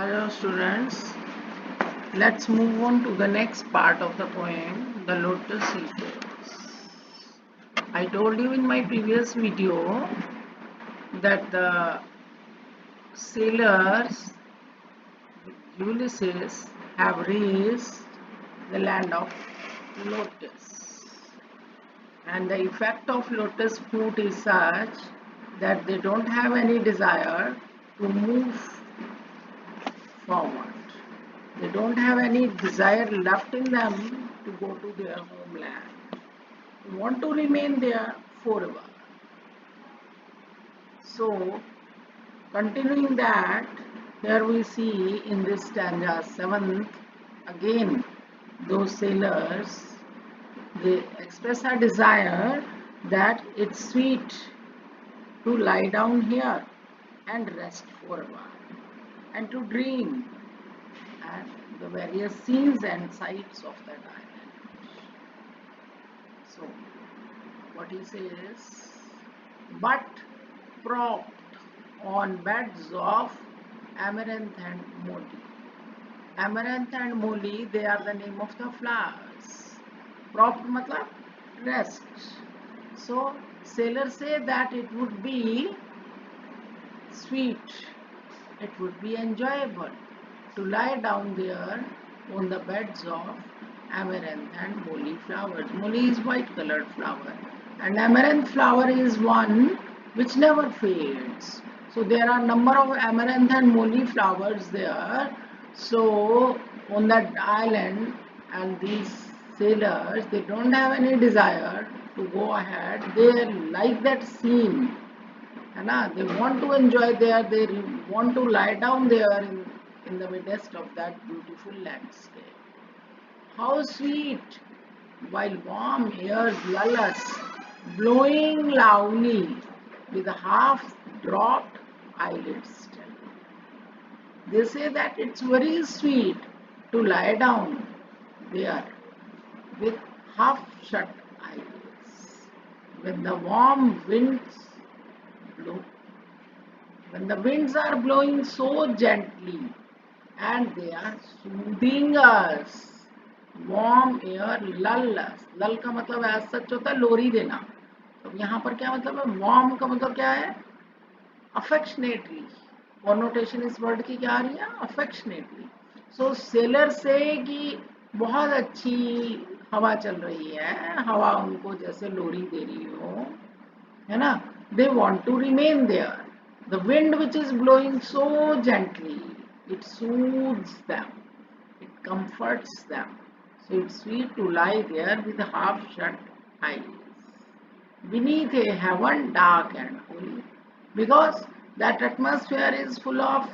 Hello students, let's move on to the next part of the poem, The Lotus Eaters. I told you in my previous video that the sailors Ulysses have reached the land of lotus, and the effect of lotus fruit is such that they don't have any desire to move forward. They don't have any desire left in them to go to their homeland. They want to remain there forever. So, continuing that, here we see in this stanza 7th, again, those sailors, they express a desire that it's sweet to lie down here and rest forever and to dream and the various scenes and sights of that island. So, what he says, but propped on beds of amaranth and moly. Amaranth and moly, they are the name of the flowers. Propped matlab rest. So, sailors say that it would be sweet, it would be enjoyable to lie down there on the beds of amaranth and moly flowers. Moly is white colored flower and amaranth flower is one which never fades. So there are number of amaranth and moly flowers there. So on that island, and these sailors, they don't have any desire to go ahead. They like that scene, है ना? They want to enjoy there, they want to lie down there in the midst of that beautiful landscape. How sweet, while warm airs lull us, blowing loudly with half dropped eyelids still. They say that it's very sweet to lie down there with half shut eyelids. When the warm winds blow, when the winds are blowing so gently and they are soothing us, warm air lull us. Lull का मतलब ऐसा सच होता है लोरी देना. तो यहाँ पर क्या मतलब है? वार्म का मतलब क्या है? अफेक्शनेटली. कॉनोटेशन इस वर्ड की क्या आ रही है? अफेक्शनेटली. सो सेलर से कि बहुत अच्छी हवा चल रही है, हवा उनको जैसे लोरी दे रही हो, है ना? They want to remain there. The wind which is blowing so gently, it soothes them, it comforts them. So it's sweet to lie there with half shut eyes beneath a heaven dark and holy, because that atmosphere is full of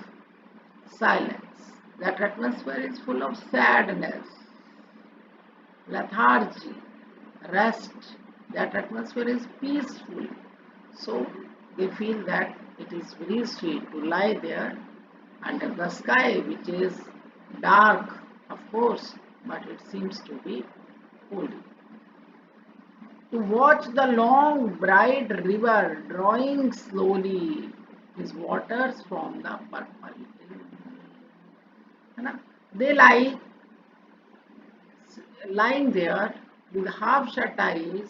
silence, that atmosphere is full of sadness, lethargy, rest, that atmosphere is peaceful. So they feel that it is very sweet to lie there under the sky, which is dark, of course, but it seems to be holy. To watch the long bright river drawing slowly his waters from the purple hill. They lie lying there with half shut eyes,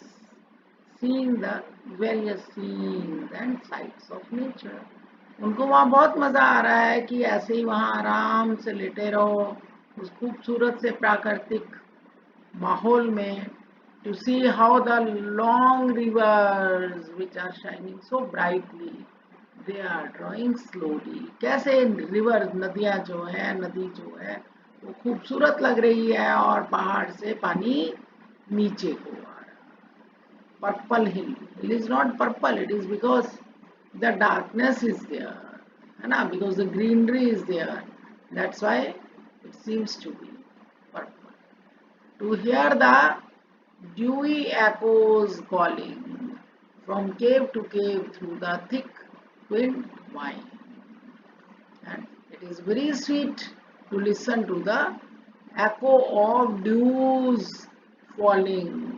seeing the various scenes and sights of nature. उनको वहाँ बहुत मजा आ रहा है कि ऐसे ही वहाँ आराम से लेटे रहो उस खूबसूरत से प्राकृतिक माहौल में, to see how the long rivers which are shining so brightly, they are drawing slowly. कैसे रिवर नदियाँ जो है, नदी जो है वो खूबसूरत लग रही है और पहाड़ से पानी नीचे को आ रहा है. Purple hill. Hill is not purple. It is because the darkness is there, है ना? Because the greenery is there. That's why it seems to be purple. To hear the dewy echoes calling from cave to cave through the thick wind whine. And it is very sweet to listen to the echo of dews falling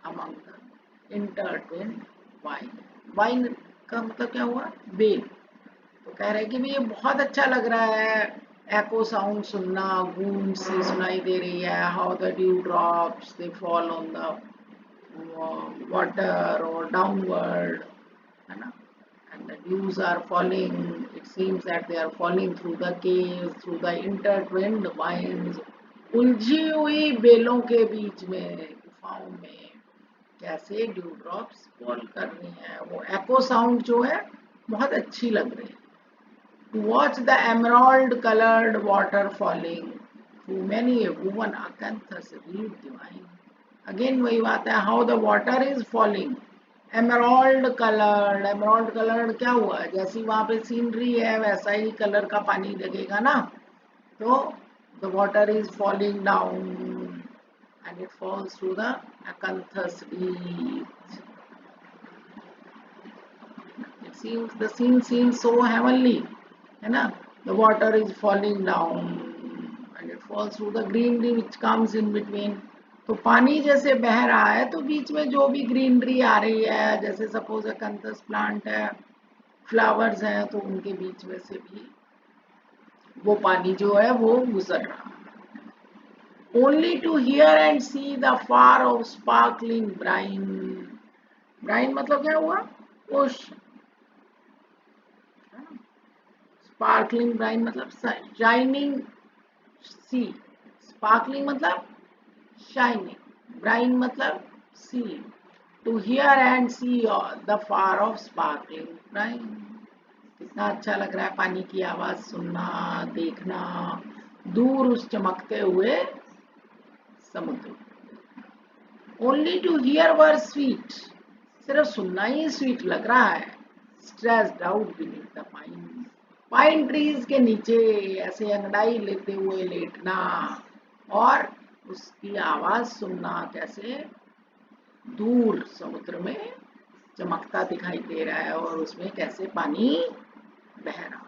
among the intertwined vine. Vine का मतलब क्या हुआ? Bell. तो कह रहे हैं कि भी ये बहुत अच्छा लग रहा है, एको साउंड सुनना, गूंज सी सुनाई दे रही है, how the due drops they fall on the water or downward, है ना? And the dews are falling. It seems that they are falling through the caves, through the intertwined vines. उलझी हुई बेलों के बीच में, गुफाओं में कैसे ड्यू ड्रॉप्स फॉल कर रही हैं, वो एको साउंड जो है बहुत अच्छी लग रही है. To watch the emerald colored water falling through many a woven acanthus reed divine. Again वही बात है, how the water is falling, emerald coloured क्या हुआ, जैसी वहां पे सीनरी है वैसा ही कलर का पानी लगेगा ना. तो the water is falling down and it falls through the acanthus reach. It seems the scene seems so heavenly, है ना. The water is falling down and it falls through the greenery which comes in between. तो पानी जैसे बह रहा है तो बीच में जो भी ग्रीनरी आ रही है, जैसे सपोज अकंथस प्लांट है, फ्लावर्स हैं, तो उनके बीच में से भी वो पानी जो है वो गुजर रहा है. Only to hear and see the far of sparkling brine. Brine मतलब क्या हुआ, ओशन. स्पार्कलिंग ब्राइन मतलब शाइनिंग सी. स्पार्कलिंग मतलब शाइनिंग, ब्राइन मतलब sea. To hear and see the far of sparkling brine. कितना अच्छा लग रहा है पानी की आवाज सुनना, देखना, दूर उस चमकते हुए समुद्र. Only to hear were sweet, सिर्फ सुनना ही स्वीट लग रहा है. Stressed out beneath the pine, pine trees के नीचे ऐसे अंगड़ाई लेते हुए लेटना और उसकी आवाज सुनना, कैसे दूर समुद्र में चमकता दिखाई दे रहा है और उसमें कैसे पानी बह रहा.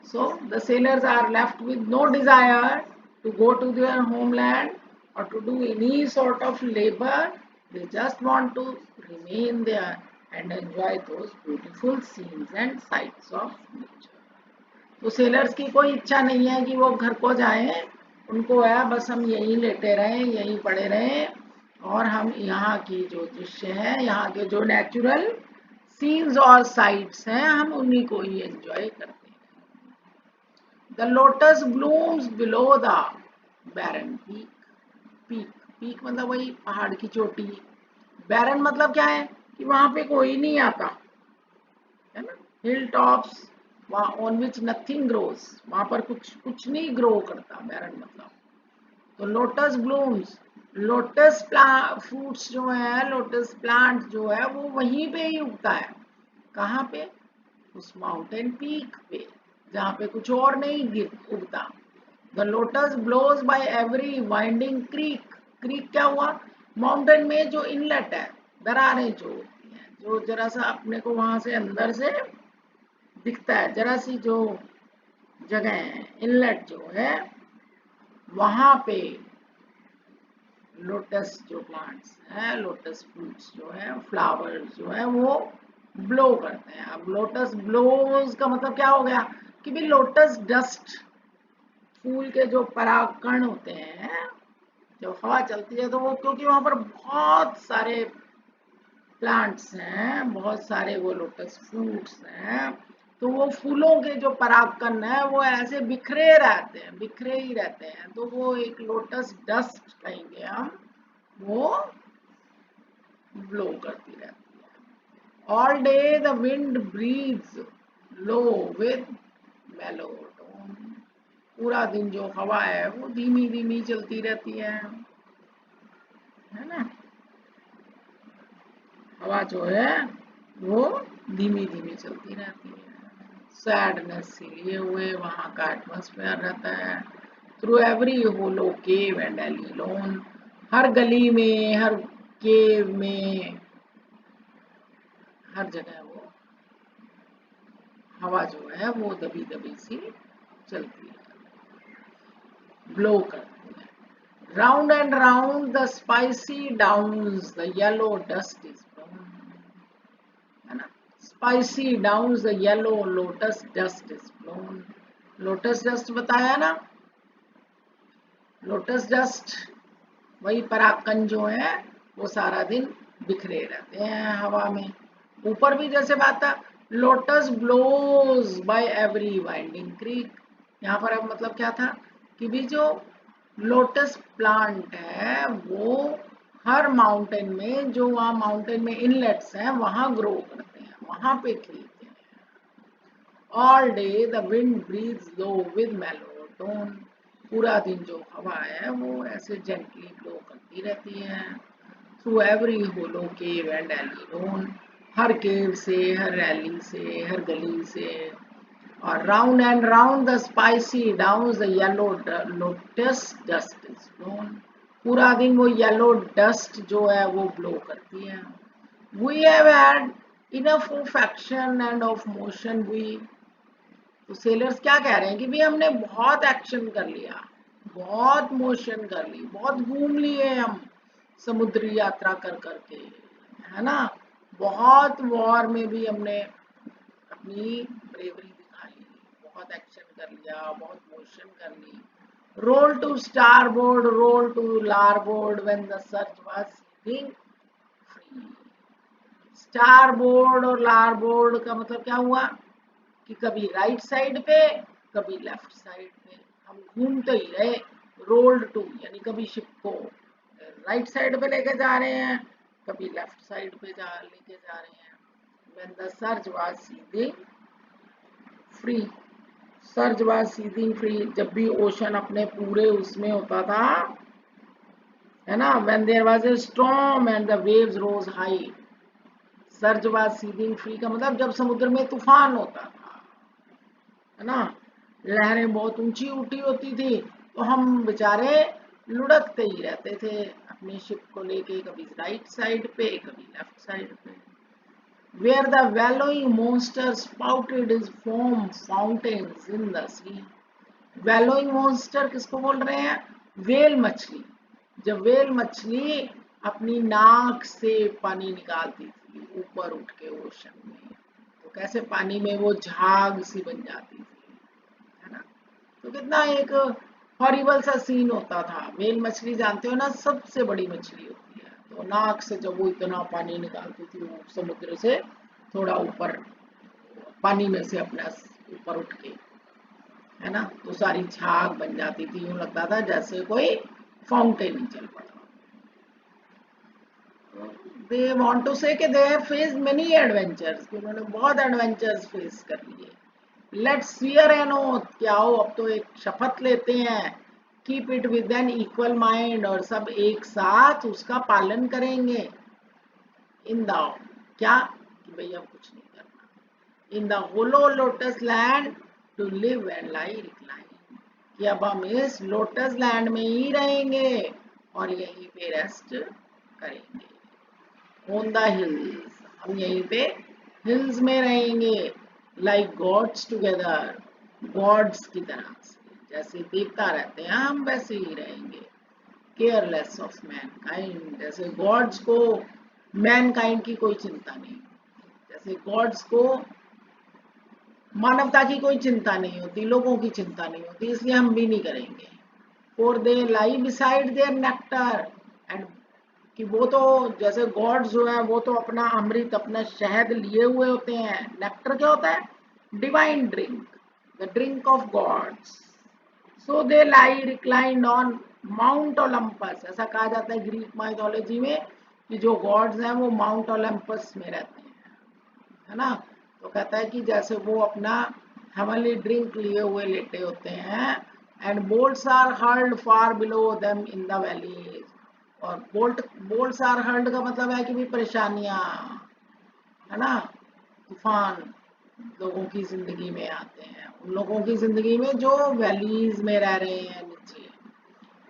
So the sailors are left with no desire to go to their homeland or to do any sort of labor. They just want to remain there and enjoy those beautiful scenes and sights of nature. तो sellers की कोई इच्छा नहीं है कि वो घर को जाएं, उनको है बस हम यहीं लेटे रहें, यहीं पड़े रहें और हम यहाँ की जो दृश्य है, यहाँ के जो नेचुरल सीन्स और साइट्स हैं, हम उन्हीं को ही एंजॉय करते हैं. The lotus blooms below the barren peak. Peak peak मतलब वही पहाड़ की चोटी. बैरन मतलब क्या है कि वहां पे कोई नहीं आता, है ना. Hill tops on which nothing grows, वहां पर कुछ नहीं ग्रो करता, बैरन मतलब. तो लोटस ब्लूम्स, लोटस फ्रूट्स जो है, लोटस प्लांट जो है वो वहीं पे ही उगता है. कहाँ पे, उस माउंटेन पीक पे जहाँ पे कुछ और नहीं उगता. The lotus blows by every winding creek. Creek क्या हुआ, माउंटेन में जो इनलेट है, दरारें जो होती हैं, जो जरा सा अपने को वहां से अंदर से दिखता है, जरा सी जो जगह है, इनलेट जो है, वहां पे लोटस जो प्लांट्स हैं, लोटस फ्रूट्स जो है, फ्लावर्स जो है वो ब्लो करते हैं. अब लोटस ब्लोज का मतलब क्या हो गया कि भी लोटस डस्ट, फूल के जो परागकण होते हैं, जब हवा चलती है तो वो, क्योंकि वहां पर बहुत सारे प्लांट्स हैं, बहुत सारे वो लोटस फ्रूट्स हैं, तो वो फूलों के जो परागकण है वो ऐसे बिखरे रहते हैं, बिखरे ही रहते हैं, तो वो एक लोटस डस्ट कहेंगे हम, वो ब्लो करती रहती है. All day the wind breathes low with mellow tone. पूरा दिन जो हवा है वो धीमी धीमी चलती रहती है ना. हवा जो है वो धीमी धीमी चलती रहती है. सैडनेस से लिए हुए वहां का एटमॉस्फेयर रहता है. Through every hollow cave and alley lone, हर गली में, हर केव में, हर जगह वो हवा जो है वो दबी दबी सी चलती है, ब्लो करती है. Round and round the spicy downs the yellow dust is brown, है ना. spicy downs the yellow lotus dust is blown. Lotus dust बताया ना, लोटस डस्ट वही परागकण जो है वो सारा दिन बिखरे रहते हैं हवा में। ऊपर भी जैसे बात था, lotus blows by every winding creek, यहाँ पर अब मतलब क्या था कि भी जो लोटस प्लांट है वो हर माउंटेन में, जो वहाँ माउंटेन में इनलेट्स हैं वहाँ ग्रो करते हैं, वहाँ पे खिलते हैं। All day the wind breathes low with mellow tone, पूरा दिन जो हवा है वो ऐसे जेंटली ब्लो करती रहती है। Through every hollow cave and alley lone, हर केव से, हर रैली से, हर गली से। और round and round the spicy down the yellow lotus dust is blown, पूरा दिन वो येलो डस्ट जो है वो ब्लो करती है। We have had enough of action and of motion we, तो सेलर्स क्या कह रहे हैं कि भी हमने बहुत एक्शन कर लिया, बहुत मोशन कर ली, बहुत घूम लिए हम समुद्री यात्रा कर करके, है ना। बहुत वॉर में भी हमने अपनी ब्रेवरी दिखा ली, बहुत एक्शन कर लिया, बहुत मोशन कर ली। Roll to starboard, roll to larboard when the surge was seething free. Starboard और लारबोर्ड का मतलब क्या हुआ कि कभी राइट साइड पे, कभी लेफ्ट साइड पे हम घूमते ही रहे। रोल्ड टू यानी कभी शिप को राइट साइड पे लेके जा रहे हैं, कभी लेफ्ट साइड पे लेके जा रहे हैं। When the surge was seething free, surge was seething free, जब भी ओशन अपने पूरे उसमें होता था, है ना। When there was a storm and the waves rose high, surge was seething free का मतलब जब समुद्र में तूफान होता था, है ना, लहरें बहुत ऊंची उठी होती थी, तो हम बेचारे लुढ़कते ही रहते थे अपनी शिप को लेके, कभी राइट साइड पे, कभी लेफ्ट साइड पे। Where the wallowing monster spouted his foam fountains in the sea. Wallowing monster किसको बोल रहे हैं? वेल मछली। जब वेल मछली अपनी नाक से पानी निकालती थी ऊपर उठ के ओशन में, तो कैसे पानी में वो झाग सी बन जाती थी, है ना। तो कितना एक हॉरिबल सा सीन होता था। वेल मछली जानते हो ना, सबसे बड़ी मछली होती है, तो नाक से जब वो इतना पानी निकालती थी वो समुद्र से थोड़ा ऊपर पानी में से अपना ऊपर उठ के, है ना, तो सारी झाग बन जाती थी, यूं लगता था जैसे कोई फाउंटेन ही चल पड़ा। दे वांट टू से कि they have faced many adventures, कि उन्होंने बहुत एडवेंचर्स फेस कर लिए। लेट्स स्वीयर एन ओथ, क्या हो अब तो एक शपथ लेते हैं। Keep it with an equal mind, और सब एक साथ उसका पालन करेंगे। इन द, क्या कि भाई अब कुछ नहीं करना। In the hollow lotus land to live and lie recline, कि अब हम इस लोटस लैंड में ही रहेंगे और यहीं पे रेस्ट करेंगे। ऑन द हिल्स, हम यहीं पे हिल्स में रहेंगे। लाइक गॉड्स टुगेदर, गॉड्स की तरह से, जैसे देवता रहते हैं हम वैसे ही रहेंगे। केयरलेस ऑफ मैनकाइंड, जैसे गॉड्स को मैनकाइंड की कोई चिंता नहीं, जैसे गॉड्स को मानवता की कोई चिंता नहीं होती, लोगों की चिंता नहीं होती, इसलिए हम भी नहीं करेंगे। For they lie beside their nectar, and कि वो तो जैसे गॉड्स जो है वो तो अपना अमृत, अपना शहद लिए हुए होते हैं। नेक्टर क्या होता है? Divine drink, the drink of gods. So they lie reclined on Mount Olympus, ऐसा कहा जाता है ग्रीक माइथोलॉजी में कि जो गॉड्स हैं वो माउंट ओलंपस में रहते हैं, है ना। तो कहता है कि जैसे वो अपना हेवनली ड्रिंक लिए हुए लेटे होते हैं। And bolts are hurled far below them in the valleys, और बोल्ट्स आर हर्ल्ड का मतलब है कि भी परेशानियां, है ना, तूफान लोगों की जिंदगी में आते हैं, उन लोगों की जिंदगी में जो वैलीज में रह रहे हैं नीचे।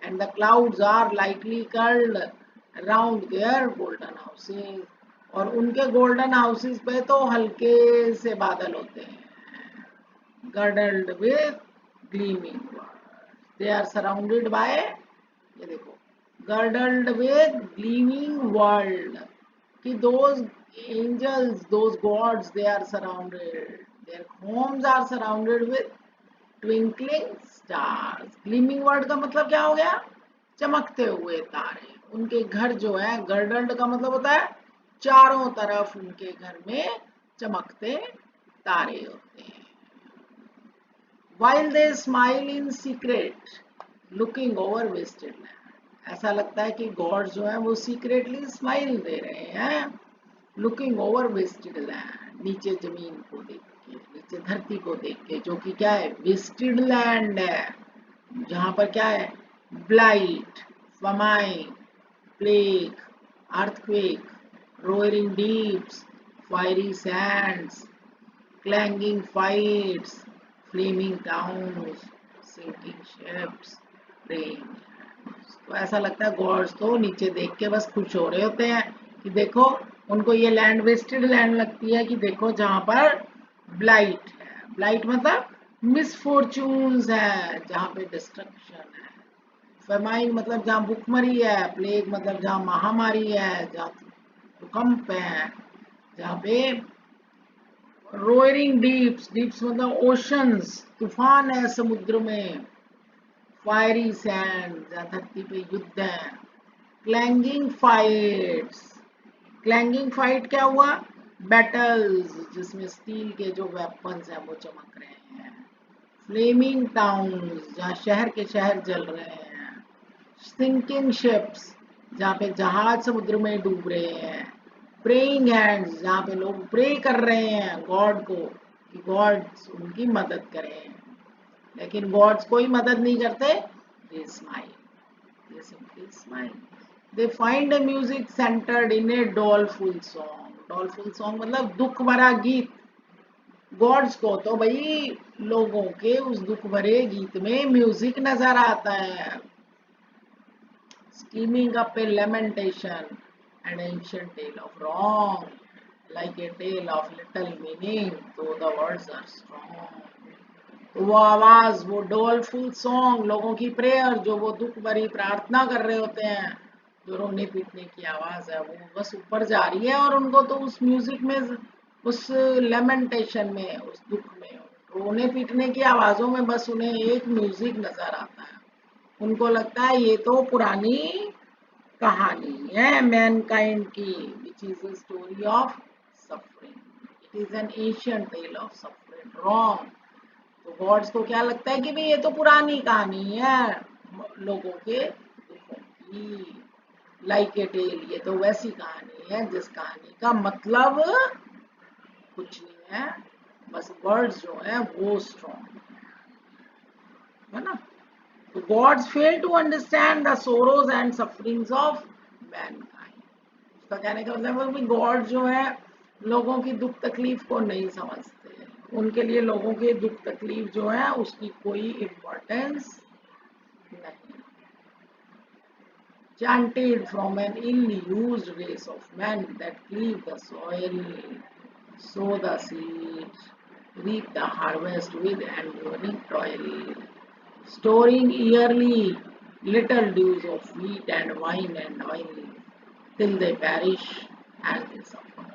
And the clouds are lightly curled around their golden houses, और उनके गोल्डन हाउसेस पे तो हल्के से बादल होते हैं। Girdled with gleaming world, they are surrounded by, ये देखो, गर्डल्ड विद ग्लीमिंग वर्ल्ड, कि those angels, those gods, they are surrounded, their homes are surrounded with twinkling stars. Gleaming word का मतलब क्या हो गया? चमकते हुए तारे. उनके घर जो है, गर्डल्ड का मतलब होता है चारों तरफ उनके घर में चमकते तारे होते हैं. While they smile in secret, looking over wasted land. ऐसा लगता है कि गॉड जो है वो सीक्रेटली स्माइल दे रहे हैं, लुकिंग ओवर वेस्टेड लैंड, नीचे जमीन को देख के, नीचे धरती को देख के, जो कि क्या है? वेस्टेड लैंड है, जहां पर क्या है? Blight, famine, plague, earthquake, roaring deeps, fiery sands, clanging fights, flaming towns, sinking ships, praying hands. तो ऐसा लगता है गॉड्स तो नीचे देख के बस खुश हो रहे होते हैं कि देखो, उनको ये लैंड वेस्टेड लैंड लगती है कि देखो जहां पर ब्लाइट है. ब्लाइट मतलब मिसफॉर्चून्स है, जहां पे डिस्ट्रक्शन है. फेमाइन मतलब जहां भूखमरी है. प्लेग मतलब जहां महामारी है, जहां भूकंप है, जहां पे रोअरिंग डीप्स, डीप्स मतलब ओशंस, तूफान है समुद्र में. फायरी सैंड, जहां धरती पे युद्ध है. क्लैंगिंग फाइट्स, क्लैंगिंग फाइट क्या हुआ? बैटल्स, जिसमें स्टील के जो वेपन्स हैं वो चमक रहे हैं. फ्लेमिंग टाउन्स, जहां शहर के शहर जल रहे हैं. सिंकिंग शिप्स, जहां पे जहाज समुद्र में डूब रहे हैं. प्रेइंग हैंड्स, जहां पे लोग प्रे कर रहे हैं गॉड को कि गॉड्स उनकी मदद करें, लेकिन गॉड्स कोई मदद नहीं करते. They smile, they simply smile. They find a music centred in a doleful song. Doleful song मतलब दुख भरा गीत. गॉड्स को तो भाई लोगों के उस दुख भरे गीत में म्यूजिक नजर आता है. Steaming up a lamentation, an ancient tale of wrong, like a tale of little meaning, though the words are strong. तो वो आवाज, वो डोलफुल सॉन्ग, लोगों की प्रेयर, जो वो दुख भरी प्रार्थना कर रहे होते हैं, जो रोने पीटने की आवाज है, वो बस ऊपर जा रही है. और उनको तो उस म्यूजिक में, उस लेमेंटेशन में, उस दुख में, रोने पीटने की आवाजों में बस उन्हें एक म्यूजिक नजर आता है. उनको लगता है ये तो पुरानी कहानी है मैनकाइंड की, which is a story of suffering. It is an ancient tale of suffering. Wrong. तो गॉड्स को क्या लगता है कि भाई ये तो पुरानी कहानी है लोगों के दुखों की. लाइक ए टेल, ये तो वैसी कहानी है जिस कहानी का मतलब कुछ नहीं है, बस वर्ड्स जो है वो स्ट्रॉन्ग है ना. The gods fail to understand the sorrows and sufferings of mankind. उसका कहने का मतलब है गॉड जो है लोगों की दुख तकलीफ को नहीं समझते. उनके लिए लोगों के दुख तकलीफ जो है उसकी कोई इम्पोर्टेंस नहीं. Chanted from an ill-used race of men that cleave the soil, sow the seeds, reap the harvest with enduring toil, storing yearly little dues of wheat and wine and oil, till they perish as they suffer.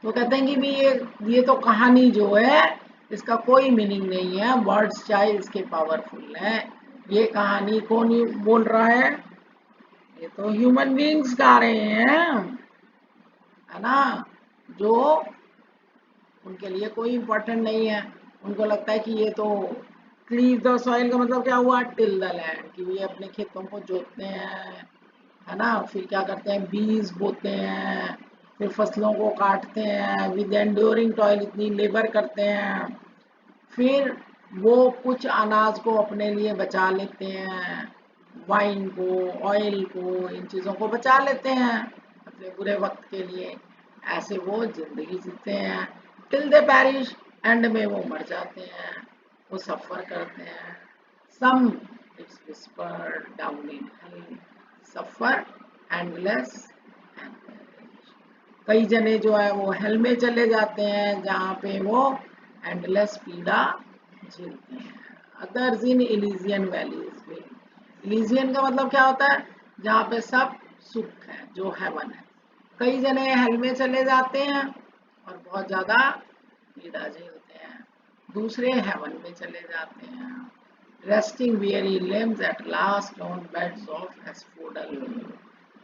तो कहते हैं कि भी ये तो कहानी जो है इसका कोई मीनिंग नहीं है. वर्ड्स चाहे इसके पावरफुल हैं, ये कहानी कौन बोल रहा है? ये तो ह्यूमन बीइंग्स गा रहे हैं, है ना, जो उनके लिए कोई इम्पोर्टेंट नहीं है. उनको लगता है कि ये तो क्लीव द सॉइल का मतलब क्या हुआ? टिल द लैंड, कि ये अपने खेतों को जोतते हैं, है ना, फिर क्या करते हैं? बीज बोते हैं, फिर फसलों को काटते हैं, विद एंड्योरिंग टॉयल, इतनी लेबर करते हैं, फिर वो कुछ अनाज को अपने लिए बचा लेते हैं, वाइन को, ऑयल को, इन चीज़ों को बचा लेते हैं अपने बुरे वक्त के लिए. ऐसे वो जिंदगी जीते हैं. टिल दे पैरिश, एंड में वो मर जाते हैं, वो सफ़र करते हैं. Some it's whispered down in hell, suffer endless and perish. कई जने जो है वो हेल में चले जाते हैं, जहाँ पे वो एंडलेस पीड़ा झेलते हैं. अदर्स इन इलिजियन वैलीज में. इलिजियन का मतलब क्या होता है? जहाँ पे सब सुख है, जो हेवन है। कई जने हेल में चले जाते हैं और बहुत ज्यादा लीलाजी होते हैं, दूसरे हेवन में चले जाते हैं। Resting weary limbs at last on beds of एस्फोडल,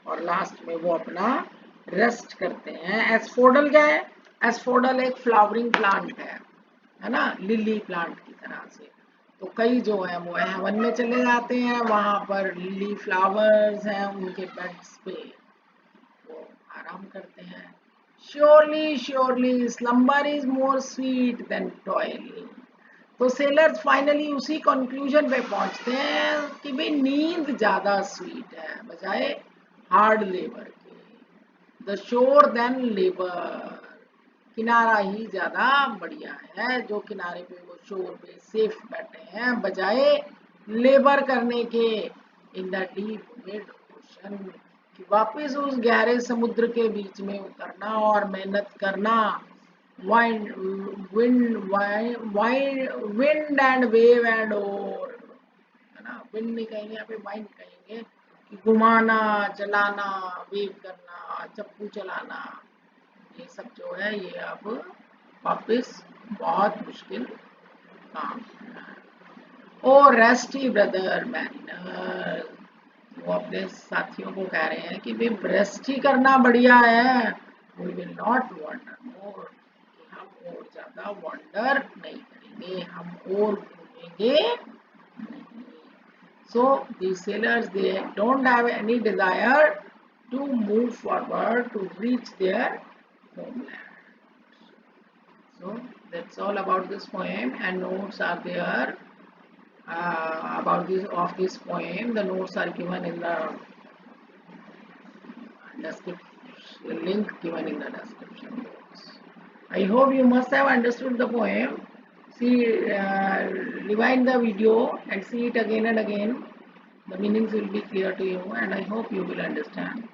और लास्ट में वो अपना रेस्ट करते हैं। एस्फोडल क्या है? एस्फोडल एक फ्लावरिंग प्लांट है ना, लिली प्लांट की तरह से। तो कई जो है वो हेवन में चले जाते हैं, वहां पर लिली फ्लावर्स हैं, उनके बेड्स पे वो आराम करते हैं। Surely surely slumber is more sweet than toiling. तो सेलर्स फाइनली उसी कंक्लूजन पे पहुंचते हैं कि भाई नींद ज्यादा स्वीट है बजाय हार्ड लेबर के। द श्योर देन लेबर, किनारा ही ज्यादा बढ़िया है, जो किनारे पे वो शोर पे सेफ बैठे हैं बजाय लेबर करने के in the deep mid ocean, कि वापस उस गहरे समुद्र के बीच में उतरना और मेहनत करना। Wind wind wind and wave and oar, है ना, विंड नहीं कहेंगे यहाँ पे, वाइंड कहेंगे, कि घुमाना, चलाना, वेव करना, चप्पू चलाना, ये सब जो है ये अब वापस बहुत मुश्किल काम है। ओ रेस्टी ब्रदर मैरिनर, वो अपने साथियों को कह रहे हैं कि भाई रेस्ट ही करना बढ़िया है, वी विल नॉट वॉन्डर मोर, हम और ज्यादा वॉन्डर नहीं करेंगे, हम और घूमेंगे नहीं। So the sailors, they don't have any desire to move forward to reach their homeland. So that's all about this poem, and notes are there about this poem. The notes are given in the description, link given in the description box. I hope you must have understood the poem. See, rewind the video and see it again and again. The meanings will be clear to you, and I hope you will understand.